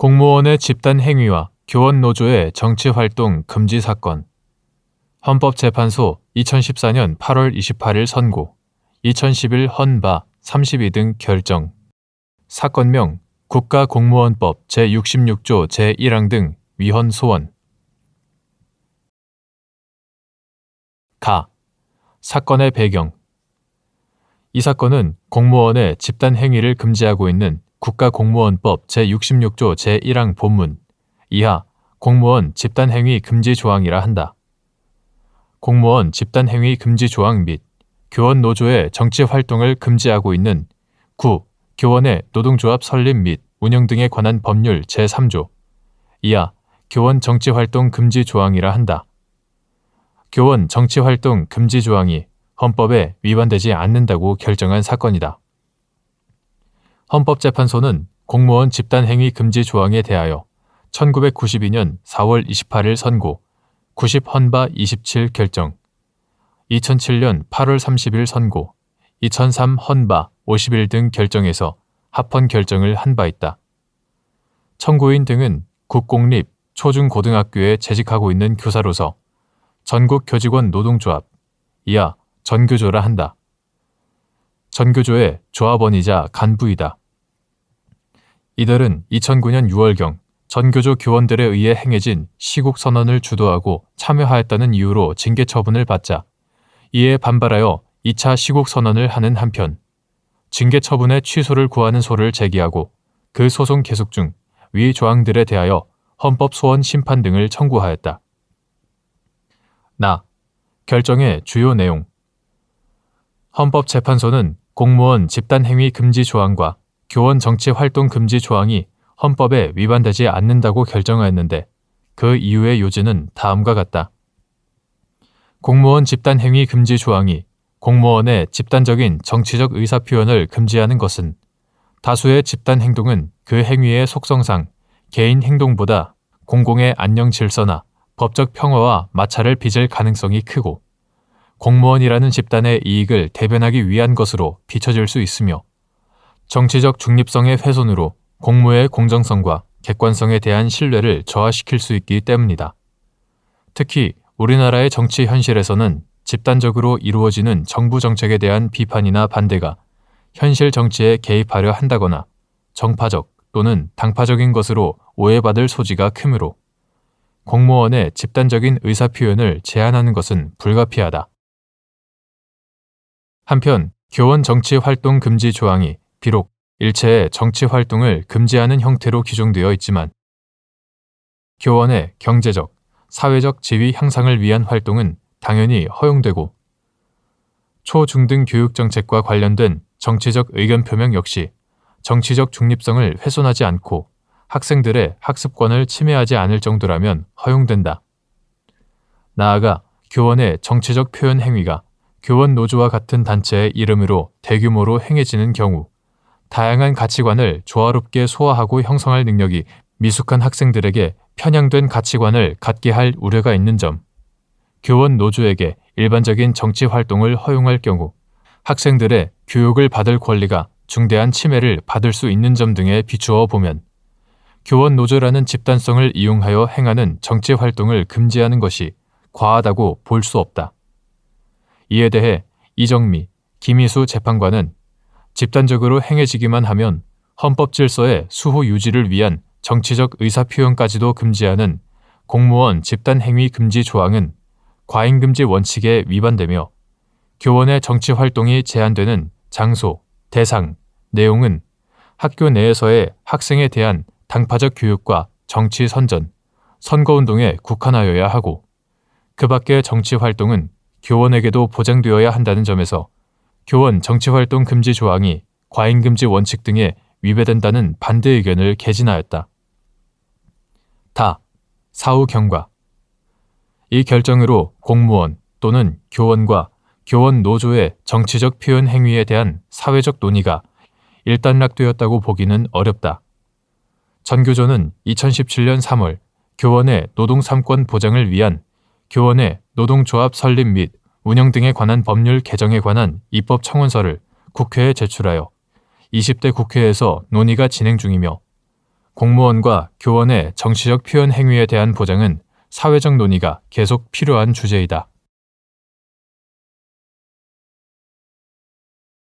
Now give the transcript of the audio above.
공무원의 집단 행위와 교원 노조의 정치활동 금지 사건. 헌법재판소 2014년 8월 28일 선고, 2011 헌바 32등 결정. 사건명 국가공무원법 제66조 제1항 등 위헌 소원. 사건의 배경. 이 사건은 공무원의 집단 행위를 금지하고 있는 국가공무원법 제66조 제1항 본문 이하 공무원 집단행위 금지 조항이라 한다. 공무원 집단행위 금지 조항 및 교원 노조의 정치활동을 금지하고 있는 교원의 노동조합 설립 및 운영 등에 관한 법률 제3조 이하 교원 정치활동 금지 조항이라 한다. 교원 정치활동 금지 조항이 헌법에 위반되지 않는다고 결정한 사건이다. 헌법재판소는 공무원 집단행위 금지 조항에 대하여 1992년 4월 28일 선고, 90헌바 27 결정, 2007년 8월 30일 선고, 2003 헌바 51 등 결정에서 합헌 결정을 한 바 있다. 청구인 등은 국공립 초중고등학교에 재직하고 있는 교사로서 전국교직원 노동조합, 이하 전교조라 한다. 전교조의 조합원이자 간부이다. 이들은 2009년 6월경 전교조 교원들에 의해 행해진 시국선언을 주도하고 참여하였다는 이유로 징계 처분을 받자 이에 반발하여 2차 시국선언을 하는 한편 징계 처분의 취소를 구하는 소를 제기하고 그 소송 계속 중 위 조항들에 대하여 헌법소원 심판 등을 청구하였다. 결정의 주요 내용. 헌법재판소는 공무원 집단행위 금지 조항과 교원 정치활동 금지 조항이 헌법에 위반되지 않는다고 결정하였는데 그 이유의 요지는 다음과 같다. 공무원 집단행위 금지 조항이 공무원의 집단적인 정치적 의사표현을 금지하는 것은 다수의 집단 행동은 그 행위의 속성상 개인 행동보다 공공의 안녕 질서나 법적 평화와 마찰을 빚을 가능성이 크고 공무원이라는 집단의 이익을 대변하기 위한 것으로 비춰질 수 있으며 정치적 중립성의 훼손으로 공무의 공정성과 객관성에 대한 신뢰를 저하시킬 수 있기 때문이다. 특히 우리나라의 정치 현실에서는 집단적으로 이루어지는 정부 정책에 대한 비판이나 반대가 현실 정치에 개입하려 한다거나 정파적 또는 당파적인 것으로 오해받을 소지가 크므로 공무원의 집단적인 의사표현을 제한하는 것은 불가피하다. 한편 교원 정치활동 금지 조항이 비록 일체의 정치활동을 금지하는 형태로 규정되어 있지만 교원의 경제적, 사회적 지위 향상을 위한 활동은 당연히 허용되고 초중등 교육정책과 관련된 정치적 의견 표명 역시 정치적 중립성을 훼손하지 않고 학생들의 학습권을 침해하지 않을 정도라면 허용된다. 나아가 교원의 정치적 표현 행위가 교원 노조와 같은 단체의 이름으로 대규모로 행해지는 경우 다양한 가치관을 조화롭게 소화하고 형성할 능력이 미숙한 학생들에게 편향된 가치관을 갖게 할 우려가 있는 점, 교원 노조에게 일반적인 정치 활동을 허용할 경우 학생들의 교육을 받을 권리가 중대한 침해를 받을 수 있는 점 등에 비추어 보면 교원 노조라는 집단성을 이용하여 행하는 정치 활동을 금지하는 것이 과하다고 볼 수 없다. 이에 대해 이정미, 김희수 재판관은 집단적으로 행해지기만 하면 헌법 질서의 수호 유지를 위한 정치적 의사표현까지도 금지하는 공무원 집단행위 금지 조항은 과잉금지 원칙에 위반되며 교원의 정치활동이 제한되는 장소, 대상, 내용은 학교 내에서의 학생에 대한 당파적 교육과 정치 선전, 선거운동에 국한하여야 하고 그 밖의 정치활동은 교원에게도 보장되어야 한다는 점에서 교원 정치활동 금지 조항이 과잉금지 원칙 등에 위배된다는 반대 의견을 개진하였다. 사후 경과. 이 결정으로 공무원 또는 교원과 교원 노조의 정치적 표현 행위에 대한 사회적 논의가 일단락되었다고 보기는 어렵다. 전교조는 2017년 3월 교원의 노동 3권 보장을 위한 교원의 노동조합 설립 및 운영 등에 관한 법률 개정에 관한 입법 청원서를 국회에 제출하여 20대 국회에서 논의가 진행 중이며 공무원과 교원의 정치적 표현 행위에 대한 보장은 사회적 논의가 계속 필요한 주제이다.